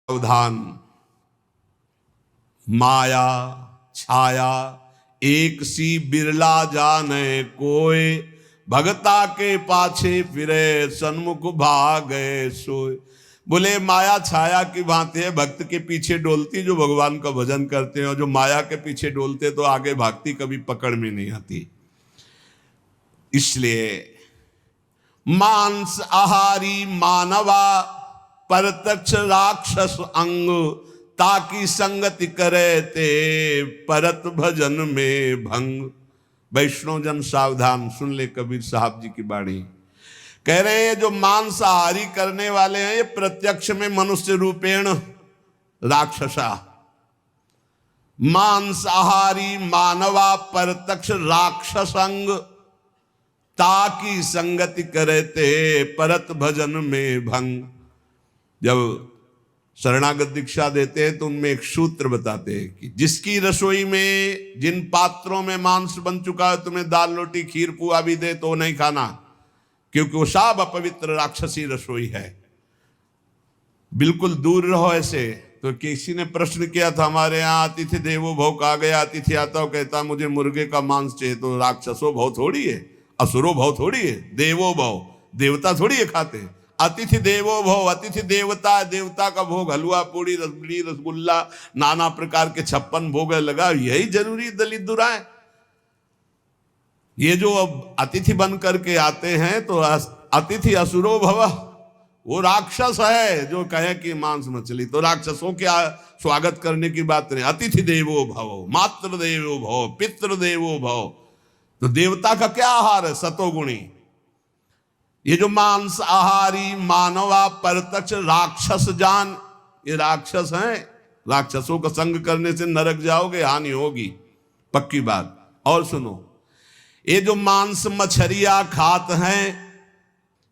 सावधान, माया छाया एक सी बिरला जाने कोय, भगता के पाछे फिरे सन्मुख भागे सोए। बोले माया छाया की भांति है, भक्त के पीछे डोलती जो भगवान का भजन करते हैं, और जो माया के पीछे डोलते तो आगे भागती कभी पकड़ में नहीं आती। इसलिए मांस आहारी मानवा परतक्ष राक्षस अंग, ताकि संगति करे ते परत भजन में भंग। वैष्णव जन सावधान, सुन ले कबीर साहब जी की बाणी। कह रहे हैं जो मांसाहारी करने वाले हैं ये प्रत्यक्ष में मनुष्य रूपेण राक्षसा। मांसाहारी मानवा परतक्ष राक्षसंग, ताकि संगति करे ते परत भजन में भंग। जब शरणागत दीक्षा देते हैं तो उनमें एक सूत्र बताते हैं कि जिसकी रसोई में जिन पात्रों में मांस बन चुका है, तुम्हें दाल रोटी खीर पुआ भी दे तो नहीं खाना, क्योंकि वो सब अपवित्र राक्षसी रसोई है। बिल्कुल दूर रहो ऐसे। तो किसी ने प्रश्न किया था, हमारे यहाँ अतिथि देवो भव कहा गया, अतिथि आता हो कहता मुझे मुर्गे का मांस चाहिए, तो राक्षसो भव थोड़ी है, असुरो भव थोड़ी है, देवो भव देवता थोड़ी है खाते। अतिथि देवो भव, अतिथि देवता, देवता का भोग हलवा पूड़ी रसगुल्ली रसगुल्ला नाना प्रकार के 56 भोग लगा, यही जरूरी दलित दुराए। ये जो अब अतिथि बन करके आते हैं तो अतिथि असुरो भव, वो राक्षस है जो कहे कि मांस मछली, तो राक्षसों के स्वागत करने की बात नहीं। अतिथि देवो भव, मातृ देवो भव, पितृ देवो भव, तो देवता का क्या आहार है? सतोगुणी। ये जो मांस आहारी मानवा परतक्ष राक्षस जान, ये राक्षस हैं। राक्षसों का संग करने से नरक जाओगे, हानि होगी, पक्की बात। और सुनो, ये जो मांस मछरिया खात हैं,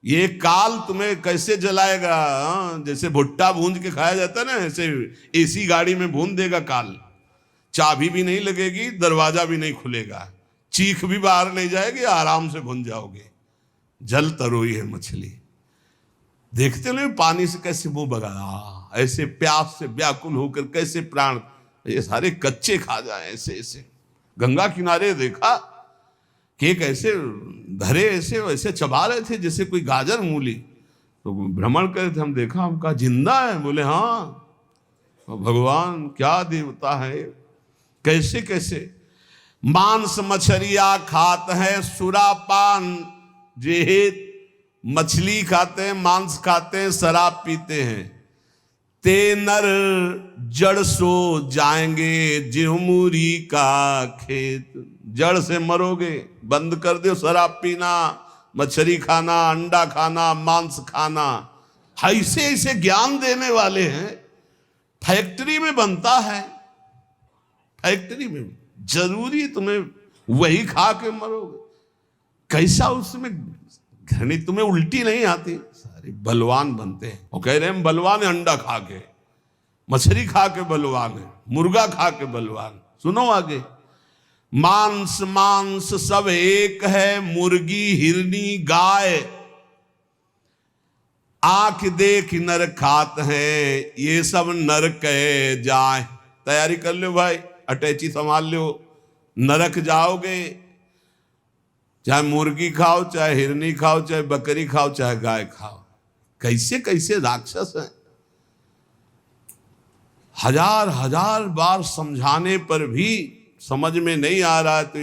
ये काल तुम्हें कैसे जलाएगा? जैसे भुट्टा भूंज के खाया जाता है ना, ऐसे एसी गाड़ी में भून देगा काल। चाबी भी नहीं लगेगी, दरवाजा भी नहीं खुलेगा, चीख भी बाहर नहीं जाएगी, आराम से भून जाओगे। जल तरोई है मछली। देखते हो पानी से कैसे मुंह बगा, ऐसे प्यास से व्याकुल होकर कैसे प्राण, ये सारे कच्चे खा जाए ऐसे ऐसे। गंगा किनारे देखा कि एक ऐसे धरे ऐसे वैसे चबा रहे थे जैसे कोई गाजर मूली, तो भ्रमण करे थे, हम देखा, हम कहा जिंदा है? बोले हाँ, भगवान क्या देवता है। कैसे कैसे मांस मछरिया खात है, सुरापान जेहेत, मछली खाते हैं, मांस खाते हैं, शराब पीते हैं। ते नर जड़ सो जाएंगे जिहमुरी का खेत, जड़ से मरोगे। बंद कर दो शराब पीना, मछली खाना, अंडा खाना, मांस खाना। ऐसे ऐसे ज्ञान देने वाले हैं। फैक्ट्री में बनता है, फैक्ट्री में जरूरी तुम्हें वही खा के मरोगे। कैसा उसमें घृणित, तुम्हें उल्टी नहीं आती? सारे बलवान बनते हैं और कह रहे हैं बलवान है, अंडा खा के, मछली खा के बलवान है, मुर्गा खा के बलवान। सुनो आगे, मांस मांस सब एक है, मुर्गी हिरनी गाय, आंख देख नर खात है, ये सब नर कहे जाए। तैयारी कर लो भाई, अटैची संभाल लो, नरक जाओगे। चाहे मुर्गी खाओ, चाहे हिरनी खाओ, चाहे बकरी खाओ, चाहे गाय खाओ। कैसे कैसे राक्षस हैं। हजार हजार बार समझाने पर भी समझ में नहीं आ रहा है, तो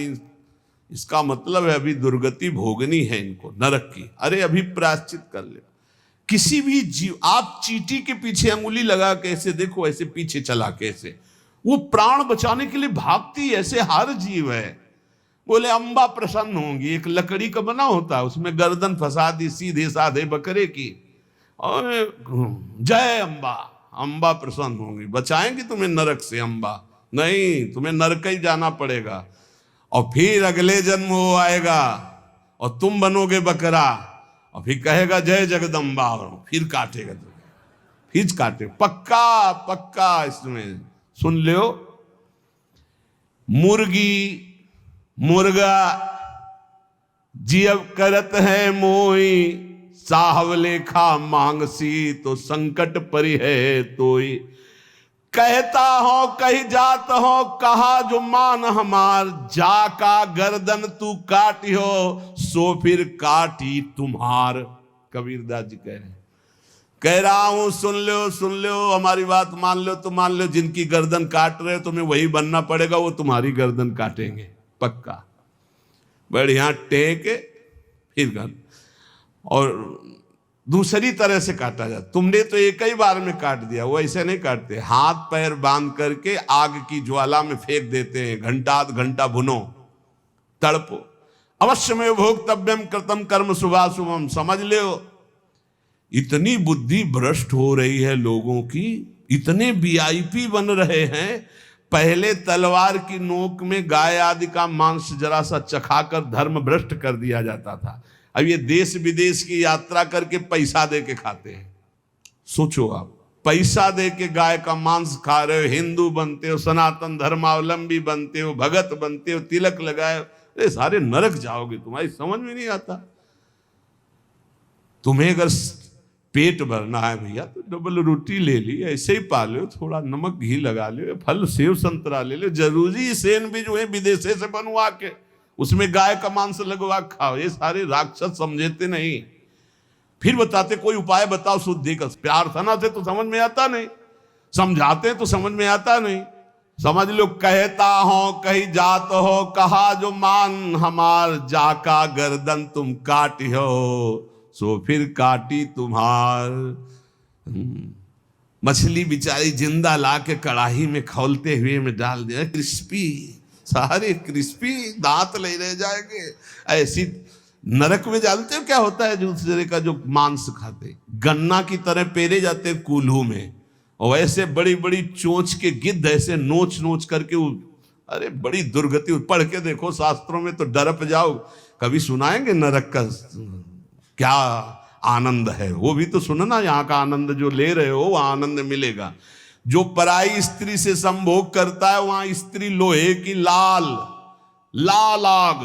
इसका मतलब है अभी दुर्गति भोगनी है इनको, नरक की। अरे अभी प्रायश्चित कर ले। किसी भी जीव, आप चींटी के पीछे अंगुली लगा के ऐसे देखो, ऐसे पीछे चला के ऐसे, वो प्राण बचाने के लिए भागती, ऐसे हर जीव है। बोले अम्बा प्रसन्न होंगी, एक लकड़ी का बना होता है, उसमें गर्दन फंसा दी सीधे साधे बकरे की, और जय अम्बा, अम्बा प्रसन्न होंगी, बचाएंगी तुम्हें नरक से अम्बा। नहीं, तुम्हें नरक ही जाना पड़ेगा, और फिर अगले जन्म वो आएगा और तुम बनोगे बकरा, और फिर कहेगा जय जगदम्बा, और फिर काटेगा तुम्हें, फिर काटे। पक्का पक्का इसमें सुन लो। मुर्गी मुर्गा जियब करत है मोई, साहब लेखा मांगसी तो संकट परि है तोई। कहता हो कही जात हो कहा जो मान हमार, जाका गर्दन तू काटियो सो फिर काटी तुम्हार। कबीरदास जी कह रहे हैं, कह रहा हूं सुन लो हमारी बात मान लो तो मान लो, जिनकी गर्दन काट रहे तुम्हें वही बनना पड़ेगा, वो तुम्हारी गर्दन काटेंगे पक्का। बढ़िया टेक फिर कर, और दूसरी तरह से काटा जाता। तुमने तो एक ही बार में काट दिया, वो ऐसे नहीं काटते, हाथ पैर बांध करके आग की ज्वाला में फेंक देते हैं, घंटा आध घंटा भुनो तड़पो। अवश्य में भोक्तव्यम कृतम कर्म शुभाशुभम। समझ लो इतनी बुद्धि भ्रष्ट हो रही है लोगों की, इतने वीआईपी बन रहे हैं। पहले तलवार की नोक में गाय आदि का मांस जरा सा चखाकर धर्म भ्रष्ट कर दिया जाता था, अब ये देश विदेश की यात्रा करके पैसा दे के खाते हैं। सोचो आप, पैसा दे के गाय का मांस खा रहे हो, हिंदू बनते हो, सनातन धर्मावलंबी बनते हो, भगत बनते हो, तिलक लगाए, अरे सारे नरक जाओगे, तुम्हारी समझ में नहीं आता। तुम्हें अगर पेट भरना है भैया तो डबल रोटी ले ली, ऐसे ही पा लो, थोड़ा नमक घी लगा लो, फल सेव संतरा ले लो, जरूरी सेन भी जो है विदेशे से बनवा के उसमें गाय का मांस लगवा खाओ। ये सारे राक्षस समझते नहीं, फिर बताते कोई उपाय बताओ शुद्धि का। प्रार्थना से तो समझ में आता नहीं, समझाते तो समझ में आता नहीं। समझ लो कहता हो कही जात हो कहा जो मान हमार, जाका गर्दन तुम काटी हो सो फिर काटी तुम्हार। मछली बेचारी जिंदा ला के कड़ाही में खौलते हुए में डाल दिया, क्रिस्पी, सारे क्रिस्पी, दांत ले रह जाएंगे। ऐसी नरक में जानते हो क्या होता है दूसरे का जो मांस खाते, गन्ना की तरह पेरे जाते हैं कूल्हू में, और ऐसे बड़ी बड़ी चोंच के गिद्ध ऐसे नोच नोच करके, अरे बड़ी दुर्गति। पढ़ के देखो शास्त्रों में तो डरप जाओ। कभी सुनाएंगे नरक का क्या आनंद है, वो भी तो सुनना। यहाँ का आनंद जो ले रहे हो वहां आनंद मिलेगा। जो पराई स्त्री से संभोग करता है वहां स्त्री लोहे की लाल लाल आग,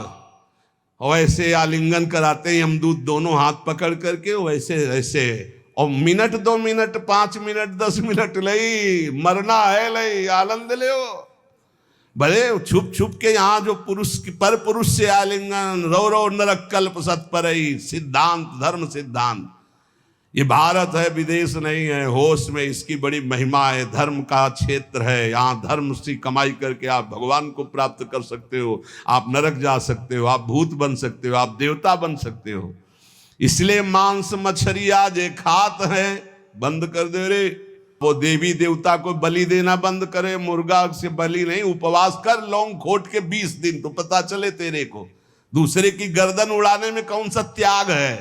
वैसे आलिंगन कराते हैं यमदूत दोनों हाथ पकड़ करके, वैसे ऐसे, और मिनट 2 मिनट 5 मिनट 10 मिनट लई मरना है, लई आनंद ले। बड़े छुप छुप के यहाँ जो पुरुष पर पुरुष से आलिंगन, रो रो नरक कल्प सत्परई, सिद्धांत धर्म सिद्धांत। ये भारत है, विदेश नहीं है, होश में इसकी बड़ी महिमा है। धर्म का क्षेत्र है, यहाँ धर्म से कमाई करके आप भगवान को प्राप्त कर सकते हो, आप नरक जा सकते हो, आप भूत बन सकते हो, आप देवता बन सकते हो। इसलिए मांस मछलियां जे खात है बंद कर दे रे। वो देवी देवता को बलि देना बंद करे, मुर्गा से बलि नहीं, उपवास कर लौंग खोट के 20 दिन, तो पता चले तेरे को दूसरे की गर्दन उड़ाने में कौन सा त्याग है,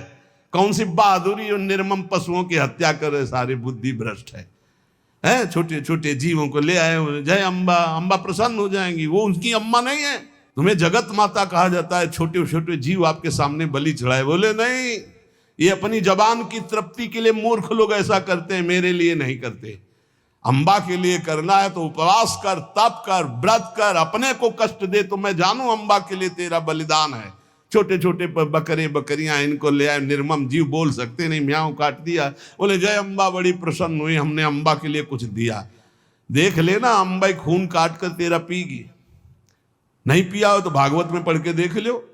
कौन सी बहादुरी। और निर्मम पशुओं की हत्या करे, सारे बुद्धि भ्रष्ट है। छोटे छोटे जीवों को ले आए, जय अम्बा, अम्बा प्रसन्न हो जाएंगी, वो उनकी अम्मा नहीं है। तुम्हें जगत माता कहा जाता है, छोटे छोटे जीव आपके सामने बलि चढ़ाए। बोले नहीं, ये अपनी जबान की तृप्ति के लिए मूर्ख लोग ऐसा करते हैं, मेरे लिए नहीं करते। अम्बा के लिए करना है तो उपवास कर, तप कर, व्रत कर, अपने को कष्ट दे तो मैं जानू अम्बा के लिए तेरा बलिदान है। छोटे छोटे बकरे बकरियां इनको ले आए, निर्मम जीव बोल सकते नहीं, म्याऊं काट दिया, बोले जय अम्बा बड़ी प्रसन्न हुई, हमने अम्बा के लिए कुछ दिया। देख लेना अम्बा खून काट कर तेरा पीगी। नहीं पिया हो तो भागवत में पढ़ के देख लो,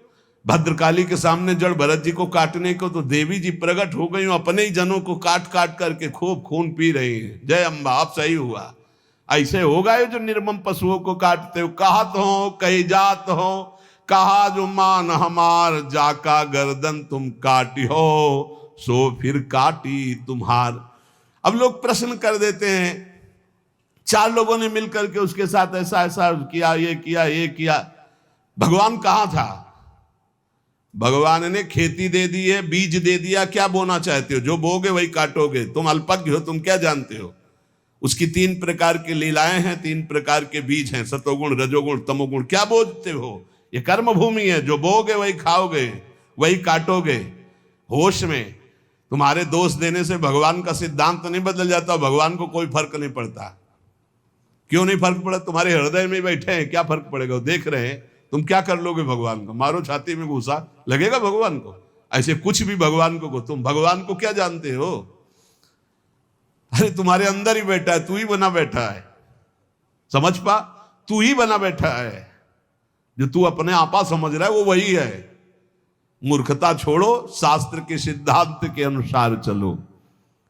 भद्रकाली के सामने जड़ भरत जी को काटने को तो देवी जी प्रकट हो गई, अपने ही जनों को काट काट करके खूब खून पी रही हैं। जय अम्बा, अब सही हुआ। ऐसे होगा ये जो निर्मम पशुओं को काटते हो। कहत हो कही जात हो कहा जो मान हमार, जाका गर्दन तुम काटी हो सो फिर काटी तुम्हार। अब लोग प्रश्न कर देते हैं, 4 लोगों ने मिलकर के उसके साथ ऐसा ऐसा किया, ये किया, ये किया, भगवान कहाँ था? भगवान ने खेती दे दी है, बीज दे दिया, क्या बोना चाहते हो? जो बोगे वही काटोगे। तुम अल्पज्ञ हो, तुम क्या जानते हो? उसकी 3 प्रकार की लीलाएं हैं, 3 प्रकार के बीज हैं, सतोगुण रजोगुण तमोगुण। क्या बोते हो? ये कर्म भूमि है, जो बोगे वही खाओगे, वही काटोगे। होश में तुम्हारे दोष देने से भगवान का सिद्धांत नहीं बदल जाता, भगवान को कोई फर्क नहीं पड़ता। क्यों नहीं फर्क पड़ा? तुम्हारे हृदय में बैठे हैं, क्या फर्क पड़ेगा? देख रहे हैं, तुम क्या कर लोगे भगवान को? मारो छाती में घुसा, लगेगा भगवान को? ऐसे कुछ भी भगवान को तुम भगवान को क्या जानते हो? अरे तुम्हारे अंदर ही बैठा है, तू ही बना बैठा है। समझ पा, तू ही बना बैठा है। जो तू अपने आपा समझ रहा है वो वही है। मूर्खता छोड़ो, शास्त्र के सिद्धांत के अनुसार चलो।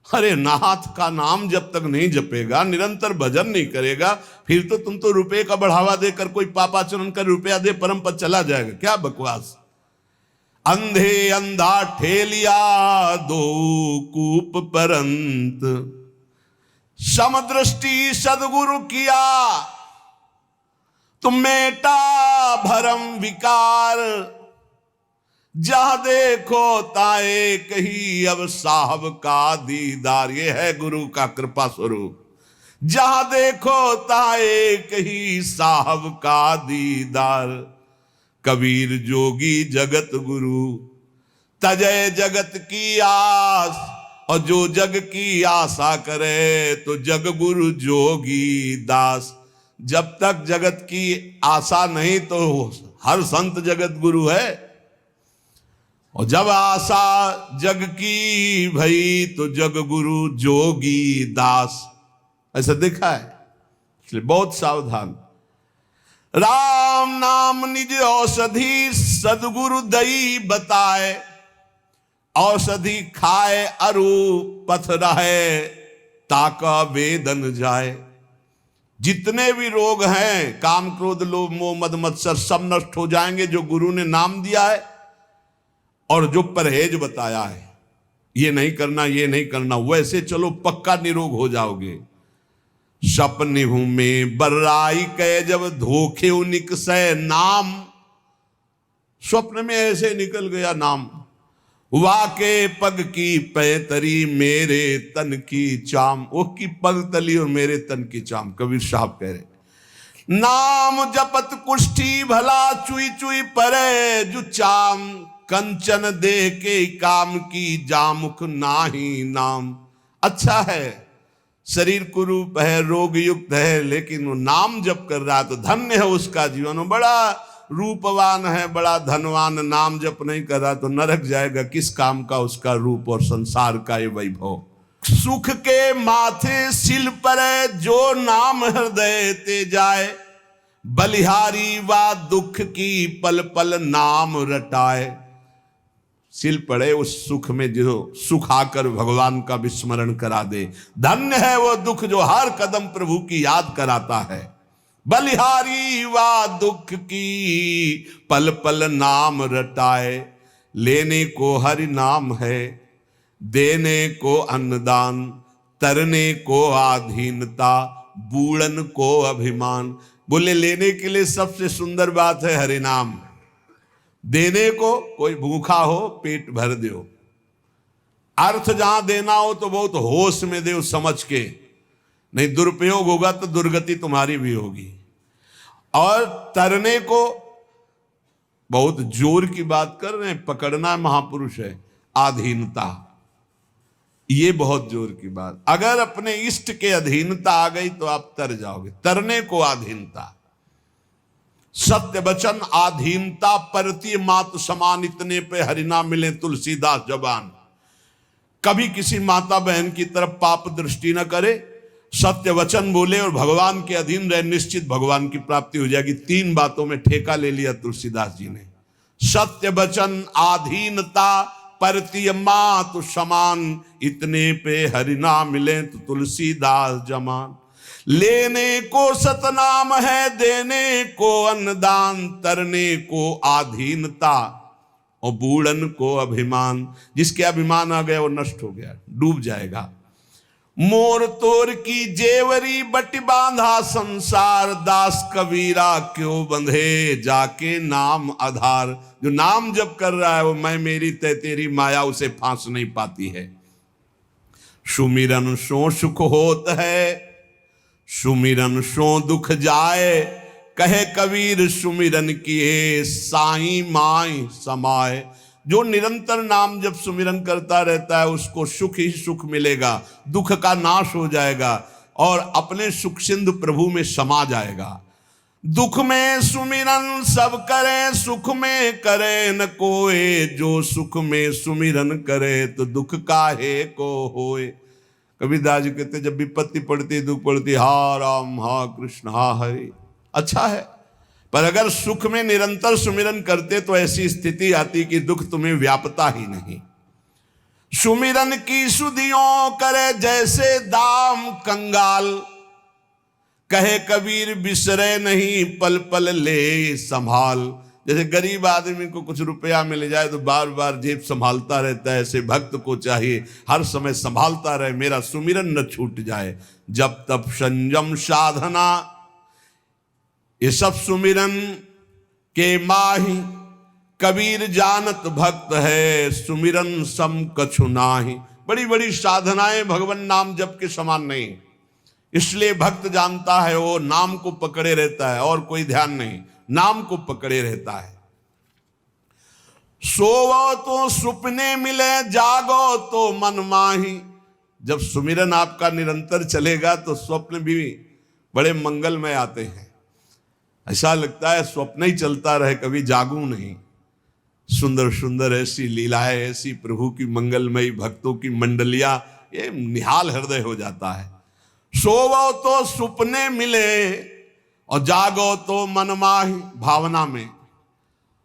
अरे नाथ का नाम जब तक नहीं जपेगा, निरंतर भजन नहीं करेगा, फिर तो तुम तो रुपए का बढ़ावा देकर कोई पापाचरण कर रुपया दे परम पद चला जाएगा। क्या बकवास। अंधे अंधा ठेलिया दो कूप परंत, समदृष्टि सदगुरु किया तुम मेटा भरम विकार, जहां देखो ताए कही अब साहब का दीदार। ये है गुरु का कृपा स्वरूप। जहां देखो ताए कही साहब का दीदार, कबीर जोगी जगत गुरु तजय जगत की आस। और जो जग की आशा करे तो जग गुरु जोगी दास। जब तक जगत की आशा नहीं तो हर संत जगत गुरु है, और जब आशा जग की भई तो जग गुरु जोगी दास। ऐसा देखा है, इसलिए बहुत सावधान। राम नाम निज औषधि सदगुरु दई बताए, औषधि खाए अरु पथ रहे ताका वेदन जाए। जितने भी रोग हैं, काम क्रोध लोभ मोह मद मत्सर, सब नष्ट हो जाएंगे जो गुरु ने नाम दिया है और जो परहेज बताया है। ये नहीं करना, ये नहीं करना, वैसे चलो पक्का निरोग हो जाओगे। सपने में बर्राई कहे जब धोखे निकसे नाम। स्वप्न में ऐसे निकल गया नाम। वाके पग की पैतरी मेरे तन की चाम। वो की पग तली और मेरे तन की चाम, कबीर साहब कह रहे। नाम जपत कुष्ठी भला चुई चुई परे जु चाम। कंचन दे के काम की जामुख नाही नाम। अच्छा है, शरीर कुरूप है, रोग युक्त है, लेकिन वो नाम जप कर रहा तो धन्य है उसका जीवन। बड़ा रूपवान है, बड़ा धनवान, नाम जप नहीं कर रहा तो नरक जाएगा। किस काम का उसका रूप और संसार का ये वैभव। सुख के माथे सिल पर जो नाम हृदय ते जाए, बलिहारी वा दुख की पल पल नाम रटाए। सिल पड़े उस सुख में जो सुख आकर भगवान का विस्मरण करा दे। धन्य है वो दुख जो हर कदम प्रभु की याद कराता है। बलिहारी वा दुख की पल पल नाम रटाए। लेने को हरि नाम है, देने को अन्नदान, तरने को आधीनता, बूढ़न को अभिमान। बोले लेने के लिए सबसे सुंदर बात है हरि नाम। देने को कोई भूखा हो पेट भर दो। अर्थ जहां देना हो तो बहुत होश में दो, समझ के, नहीं दुरुपयोग होगा तो दुर्गति तुम्हारी भी होगी। और तरने को बहुत जोर की बात कर रहे हैं, पकड़ना महापुरुष है। आधीनता, ये बहुत जोर की बात। अगर अपने इष्ट के अधीनता आ गई तो आप तर जाओगे। तरने को आधीनता। सत्य वचन आधीनता परती मात समान, इतने पे हरिना मिले तुलसीदास जबान। कभी किसी माता बहन की तरफ पाप दृष्टि न करे, सत्य वचन बोले और भगवान के अधीन रहे, निश्चित भगवान की प्राप्ति हो जाएगी। 3 बातों में ठेका ले लिया तुलसीदास जी ने। सत्य वचन आधीनता परती मात समान, इतने पे हरिना मिले तो तुलसीदास जमान। लेने को सतनाम है, देने को अन्नदान, तरने को आधीनता और बूढ़न को अभिमान। जिसके अभिमान आ गया वो नष्ट हो गया, डूब जाएगा। मोर तोर की जेवरी बट बांधा संसार, दास कबीरा क्यों बंधे जाके नाम आधार। जो नाम जप कर रहा है वो मैं मेरी तय तेरी माया उसे फांस नहीं पाती है। सुमिरन सो सुख होत है, सुमिरन सो दुख जाए। कहे कबीर सुमिरन किए साईं माई समाए। जो निरंतर नाम जब सुमिरन करता रहता है उसको सुख ही सुख मिलेगा, दुख का नाश हो जाएगा और अपने सुख सिंधु प्रभु में समा जाएगा। दुख में सुमिरन सब करे, सुख में करे न कोई। जो सुख में सुमिरन करे तो दुख काहे को होए। कबीरदास जी कहते जब विपत्ति पड़ती, दुख पड़ती, हा राम हा कृष्ण हा हरि, अच्छा है। पर अगर सुख में निरंतर सुमिरन करते तो ऐसी स्थिति आती कि दुख तुम्हें व्यापता ही नहीं। सुमिरन की सुधियों करे जैसे दाम कंगाल। कहे कबीर बिसरे नहीं पल पल ले संभाल। जैसे गरीब आदमी को कुछ रुपया मिल जाए तो बार बार जेब संभालता रहता है, ऐसे भक्त को चाहिए हर समय संभालता रहे, मेरा सुमिरन न छूट जाए। जब तब संयम साधना ये सब सुमिरन के माही। कबीर जानत भक्त है सुमिरन सम कछु नाही। बड़ी बड़ी साधनाएं भगवान नाम जप के समान नहीं, इसलिए भक्त जानता है वो नाम को पकड़े रहता है और कोई ध्यान नहीं, नाम को पकड़े रहता है। सोवो तो सुपने मिले, जागो तो मन माही। जब सुमिरन आपका निरंतर चलेगा तो स्वप्न भी बड़े मंगलमय आते हैं। ऐसा लगता है स्वप्न ही चलता रहे, कभी जागूं नहीं। सुंदर सुंदर ऐसी लीलाएं, ऐसी प्रभु की मंगलमयी भक्तों की मंडलियां, ये निहाल हृदय हो जाता है। सोवो तो सुपने मिले और जागो तो मन माही, भावना में।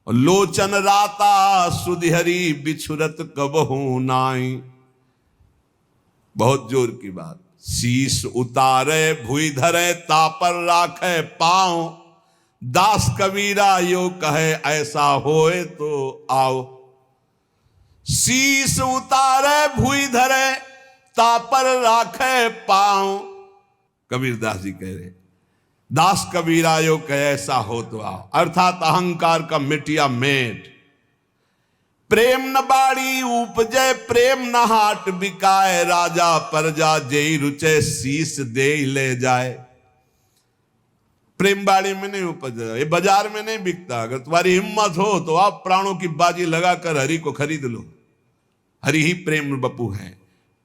और लोचन राता सुधिहरी बिछुरत कबहू नाई। बहुत जोर की बात। शीश उतारे भुई धरे, तापर राखे पांव। दास कबीरा यो कहे ऐसा होए तो आओ। शीश उतारे भुई धरे, तापर राखे पांव। कबीरदास जी कह रहे दास कबीरा यो कहे ऐसा हो तो आओ। अर्थात अहंकार का मिटिया मेट। प्रेम न बाड़ी उपजे, प्रेम न हाट बिकाए। राजा प्रजा जेई रुचे, शीश दे ले जाए। प्रेम बाड़ी में नहीं उपज, ये बाजार में नहीं बिकता। अगर तुम्हारी हिम्मत हो तो आप प्राणों की बाजी लगाकर हरि को खरीद लो। हरि ही प्रेम बपू है।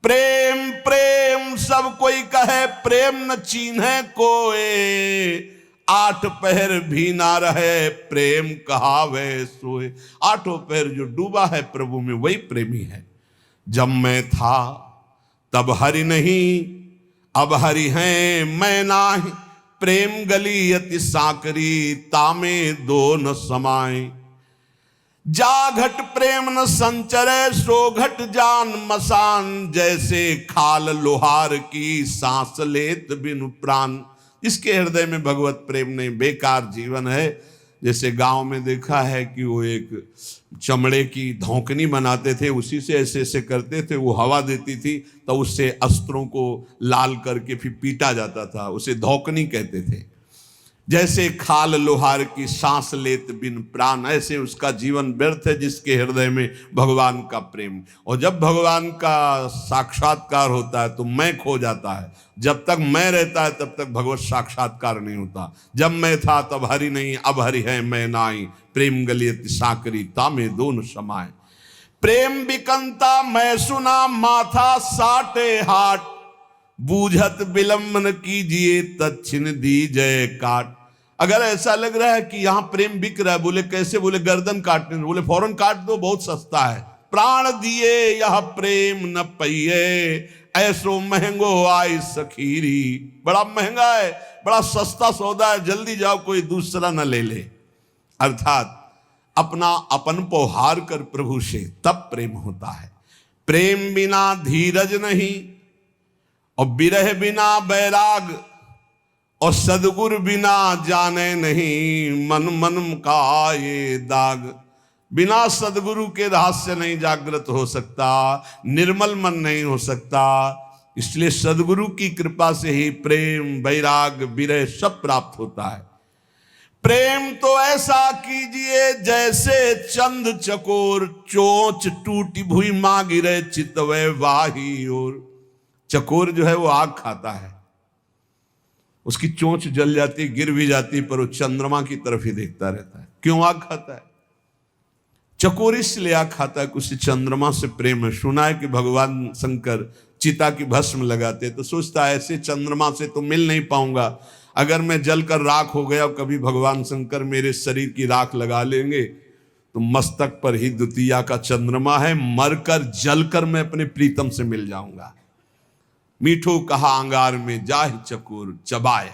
प्रेम प्रेम सब कोई कहे, प्रेम न चीन्हे कोई। आठ पहर भी ना रहे, प्रेम कहावे सोए। आठों पहर जो डूबा है प्रभु में वही प्रेमी है। जब मैं था तब हरि नहीं, अब हरि हैं मैं नाही। प्रेम गली अति साकरी, तामे दो न समाए। जा घट प्रेम न संचरे, सो घट जान मसान। जैसे खाल लोहार की, सांस लेत बिनु प्राण। इसके हृदय में भगवत प्रेम नहीं, बेकार जीवन है। जैसे गांव में देखा है कि वो एक चमड़े की धौकनी बनाते थे, उसी से ऐसे ऐसे करते थे, वो हवा देती थी तो उससे अस्त्रों को लाल करके फिर पीटा जाता था, उसे धौकनी कहते थे। जैसे खाल लोहार की, सांस लेत बिन प्राण। ऐसे उसका जीवन व्यर्थ है जिसके हृदय में भगवान का प्रेम। और जब भगवान का साक्षात्कार होता है तो मैं खो जाता है। जब तक मैं रहता है तब तक भगवत साक्षात्कार नहीं होता। जब मैं था तब हरि नहीं, अब हरि है मैं नाई। प्रेम गलियत साकरी, तामे दोन समाए। प्रेम बिकंता मैं सुना, माथा साटे हाट। बूझत विलंबन कीजिए, तच्छिन दीजय काट। अगर ऐसा लग रहा है कि यहां प्रेम बिक रहा है, बोले कैसे? बोले गर्दन काटने, बोले फौरन काट दो, बहुत सस्ता है। प्राण दिए यह प्रेम न पइए, ऐसो महंगो आई सखीरी। बड़ा महंगा है, बड़ा सस्ता सौदा है, जल्दी जाओ कोई दूसरा न ले ले। अर्थात अपना अपन पोहार कर प्रभु से तब प्रेम होता है। प्रेम बिना धीरज नहीं, और बिरह बिना बैराग, और सदगुरु बिना जाने नहीं। मन मन का ये दाग। बिना सदगुरु के रहस्य नहीं जागृत हो सकता, निर्मल मन नहीं हो सकता। इसलिए सदगुरु की कृपा से ही प्रेम, वैराग, विरह सब प्राप्त होता है। प्रेम तो ऐसा कीजिए जैसे चंद चकोर। चोंच टूटी भुई मां गिरे, चितवे वाही और। चकोर जो है वो आग खाता है, उसकी चोंच जल जाती, गिर भी जाती, पर वो चंद्रमा की तरफ ही देखता रहता है। क्यों आग खाता है? चकोर इसलिए आग खाता है कि उसे चंद्रमा से प्रेम है। सुना है कि भगवान शंकर चिता की भस्म लगाते, तो सोचता है ऐसे चंद्रमा से तो मिल नहीं पाऊंगा, अगर मैं जलकर राख हो गया, कभी भगवान शंकर मेरे शरीर की राख लगा लेंगे तो मस्तक पर ही द्वितीया का चंद्रमा है, मरकर जलकर मैं अपने प्रीतम से मिल जाऊंगा। मीठो कहा अंगार में जाहि चकोर चबाए।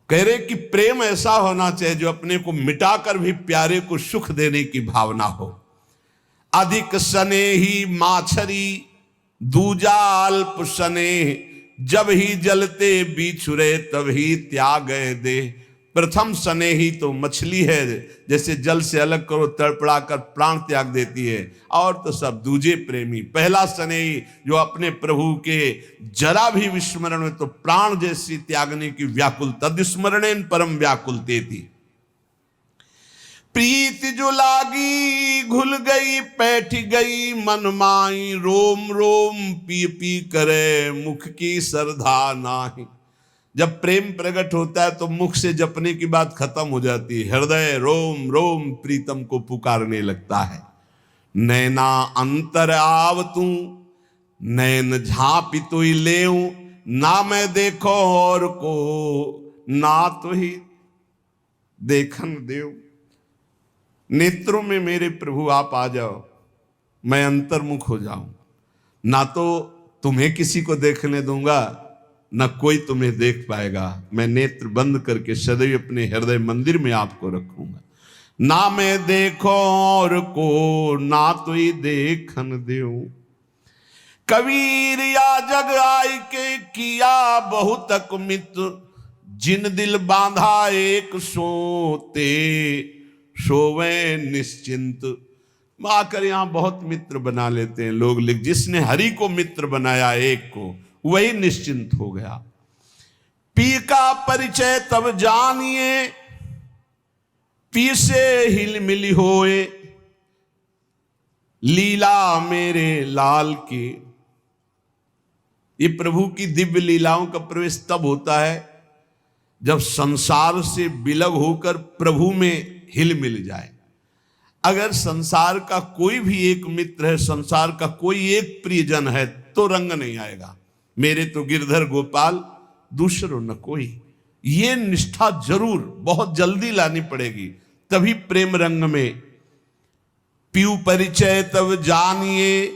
कह रहे कि प्रेम ऐसा होना चाहिए जो अपने को मिटाकर भी प्यारे को सुख देने की भावना हो। अधिक स्नेही माछरी दूजा अल्प स्नेह, जब ही जलते बिछुरे तब ही त्याग दे। प्रथम स्नेही तो मछली है, जैसे जल से अलग करो तड़पड़ा कर प्राण त्याग देती है, और तो सब दूजे प्रेमी। पहला स्नेही जो अपने प्रभु के जरा भी विस्मरण में तो प्राण जैसी त्यागने की व्याकुल, तदस्मरणेन परम व्याकुलते थी। प्रीत जो लागी घुल गई बैठ गई मन माई, रोम रोम पी पी करे मुख की सरधा नाही। जब प्रेम प्रकट होता है तो मुख से जपने की बात खत्म हो जाती है, हृदय रोम रोम प्रीतम को पुकारने लगता है। नैना अंतर आव तू नैन झांपी तो ही लेऊं, ना मैं देखो और को ना तो ही देखन देव। नेत्रों में मेरे प्रभु आप आ जाओ, मैं अंतर्मुख हो जाऊं, ना तो तुम्हें किसी को देखने दूंगा, न कोई तुम्हें देख पाएगा। मैं नेत्र बंद करके सदैव अपने हृदय मंदिर में आपको रखूंगा। ना मैं देखो और को ना तो ही देखन देऊं। कबीर या जग आय के किया बहुतक मित्र, जिन दिल बांधा एक सोते सोवे निश्चिंत। आकर यहां बहुत मित्र बना लेते हैं लोग, लिख जिसने हरि को मित्र बनाया एक को, वही निश्चिंत हो गया। पी का परिचय तब जानिए, पी से हिल मिली होए, लीला मेरे लाल की। ये प्रभु की दिव्य लीलाओं का प्रवेश तब होता है जब संसार से विलग होकर प्रभु में हिल मिल जाए। अगर संसार का कोई भी एक मित्र है, संसार का कोई एक प्रियजन है, तो रंग नहीं आएगा। मेरे तो गिरधर गोपाल दूसरो न कोई, ये निष्ठा जरूर बहुत जल्दी लानी पड़ेगी, तभी प्रेम रंग में। पीऊ परिचय तब जानिए,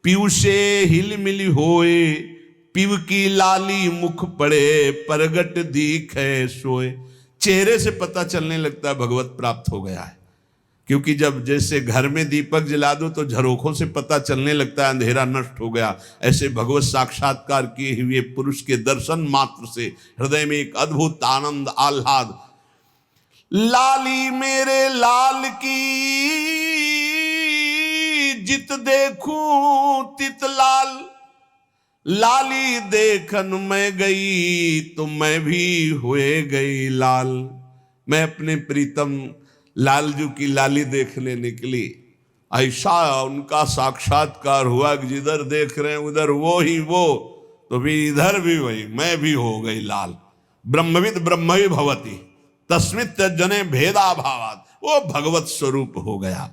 पीऊ से हिल मिली होए, पीव की लाली मुख पड़े परगट दिखे सोए। चेहरे से पता चलने लगता है भगवत प्राप्त हो गया है, क्योंकि जब जैसे घर में दीपक जला दो तो झरोखों से पता चलने लगता है अंधेरा नष्ट हो गया, ऐसे भगवत साक्षात्कार किए हुए पुरुष के दर्शन मात्र से हृदय में एक अद्भुत आनंद आह्लाद। लाली मेरे लाल की जित देखूं तित लाल, लाली देखन मैं गई तो मैं भी हुए गई लाल। मैं अपने प्रीतम लालजू की लाली देखने निकली, ऐसा उनका साक्षात्कार हुआ कि जिधर देख रहे हैं उधर वो ही वो, तो भी इधर भी वही, मैं भी हो गई लाल। ब्रह्मविद ब्रह्मवि भवति तस्मित् जने भेदा भावात, वो भगवत स्वरूप हो गया।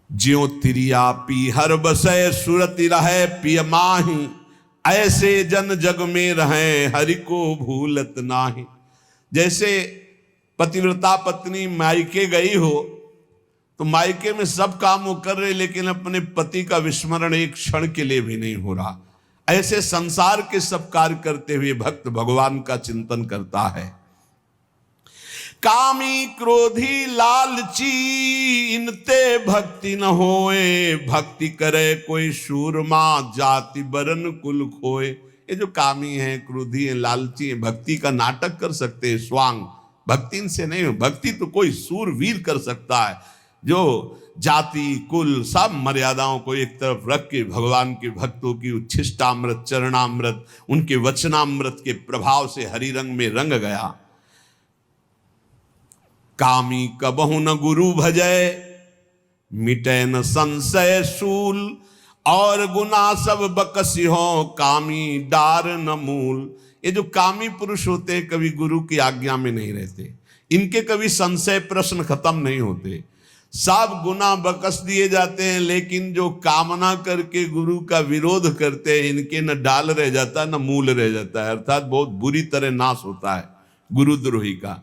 ज्यों तिरिया पी हर बसय सुरति रहे पिय माही, ऐसे जन जग में रहे हरि को भूलत नाही। जैसे पतिव्रता पत्नी मायके गई हो तो मायके में सब काम वो कर रहे, लेकिन अपने पति का विस्मरण एक क्षण के लिए भी नहीं हो रहा। ऐसे संसार के सब कार्य करते हुए भक्त भगवान का चिंतन करता है। कामी क्रोधी लालची इनते भक्ति न होए, भक्ति करे कोई सूरमा जाति बरन कुल खोए। ये जो कामी है, क्रोधी है, लालची है, भक्ति का नाटक कर सकते हैं स्वांग, भक्ति इनसे नहीं हो। भक्ति तो कोई सूरवीर कर सकता है, जो जाति कुल सब मर्यादाओं को एक तरफ रख के भगवान के भक्तों की उच्छिष्टामृत चरणामृत उनके वचनामृत के प्रभाव से हरि रंग में रंग गया। कामी कबहु न गुरु भजय, मिटे न संशय सूल, और गुना सब बकसी हो कामी डार न मूल। ये जो कामी पुरुष होते हैं कभी गुरु की आज्ञा में नहीं रहते, इनके कभी संशय प्रश्न खत्म नहीं होते। सब गुनाह बकस दिए जाते हैं, लेकिन जो कामना करके गुरु का विरोध करते हैं इनके न डाल रह जाता है न मूल रह जाता है, अर्थात बहुत बुरी तरह नाश होता है गुरुद्रोही का।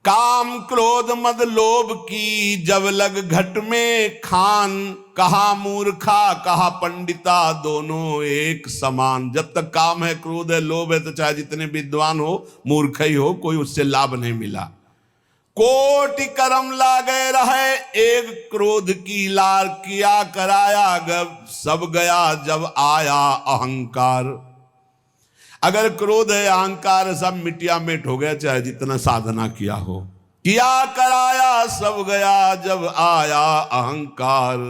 काम क्रोध मद लोभ की जब लग घट में खान, कहा मूर्खा कहा पंडिता दोनों एक समान। जब तक काम है, क्रोध है, लोभ है, तो चाहे जितने विद्वान हो मूर्ख ही हो, कोई उससे लाभ नहीं मिला। कोटि कर्म लागे रहे एक क्रोध की लार, किया कराया गब सब गया जब आया अहंकार। अगर क्रोध है, अहंकार है, सब मिटिया मिट हो गया, चाहे जितना साधना किया हो। किया कराया सब गया जब आया अहंकार।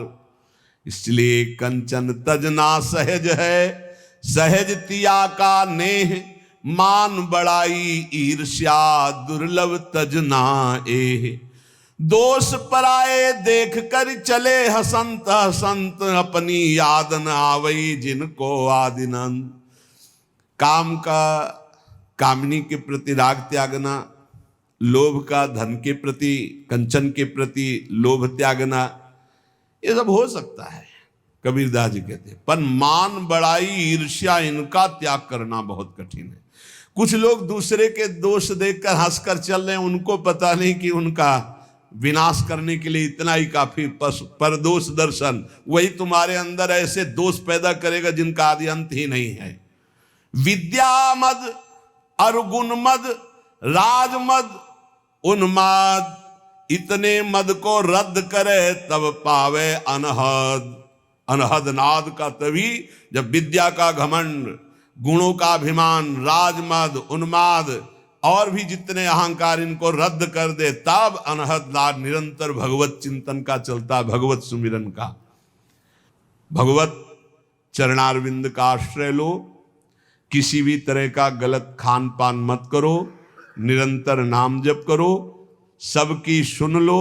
इसलिए कंचन तजना सहज है, सहज तिया का नेह, मान बड़ाई ईर्ष्या दुर्लभ तजना एह। दोष पराए देख कर चले हसंत हसंत, अपनी याद न आवई जिनको आदिनंद। काम का कामनी के प्रति राग त्यागना, लोभ का धन के प्रति, कंचन के प्रति लोभ त्यागना, ये सब हो सकता है, कबीरदास जी कहते हैं। पर मान बड़ाई ईर्ष्या इनका त्याग करना बहुत कठिन है। कुछ लोग दूसरे के दोष देखकर हंसकर चल रहे हैं, उनको पता नहीं कि उनका विनाश करने के लिए इतना ही काफी। पर दोष दर्शन वही तुम्हारे अंदर ऐसे दोष पैदा करेगा जिनका आदि अंत ही नहीं है। विद्या मद अरुगुण मद राजमद उन्माद, इतने मद को रद्द करे तब पावे अनहद। अनहद नाद का तभी जब विद्या का घमंड, गुणों का अभिमान, राजमद, उन्माद और भी जितने अहंकार, इनको रद्द कर दे, तब अनहद नाद निरंतर भगवत चिंतन का चलता, भगवत सुमिरन का। भगवत चरणारविंद का आश्रय लो, किसी भी तरह का गलत खान पान मत करो, निरंतर नाम जप करो, सबकी सुन लो,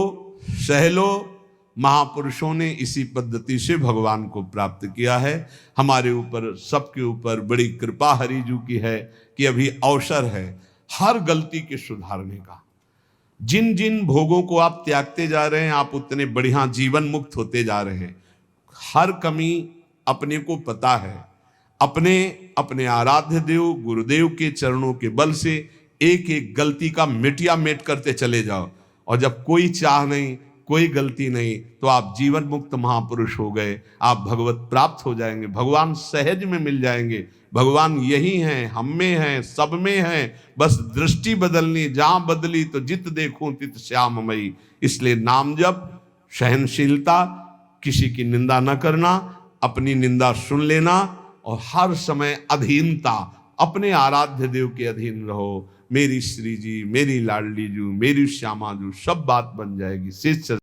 सह लो। महापुरुषों ने इसी पद्धति से भगवान को प्राप्त किया है। हमारे ऊपर, सबके ऊपर बड़ी कृपा हरिजू की है कि अभी अवसर है हर गलती के सुधारने का। जिन जिन भोगों को आप त्यागते जा रहे हैं, आप उतने बढ़िया जीवन मुक्त होते जा रहे हैं। हर कमी अपने को पता है, अपने आराध्य देव गुरुदेव के चरणों के बल से एक एक गलती का मिटिया मेट करते चले जाओ, और जब कोई चाह नहीं, कोई गलती नहीं, तो आप जीवन मुक्त महापुरुष हो गए। आप भगवत प्राप्त हो जाएंगे, भगवान सहज में मिल जाएंगे। भगवान यही हैं, हम में हैं, सब में हैं, बस दृष्टि बदलनी, जहां बदली तो जित देखूं तित श्याममयी। इसलिए नाम जप, सहनशीलता, किसी की निंदा न करना, अपनी निंदा सुन लेना, और हर समय अधीनता, अपने आराध्य देव के अधीन रहो। मेरी श्री जी, मेरी लाडली जू, मेरी श्यामा जू, सब बात बन जाएगी।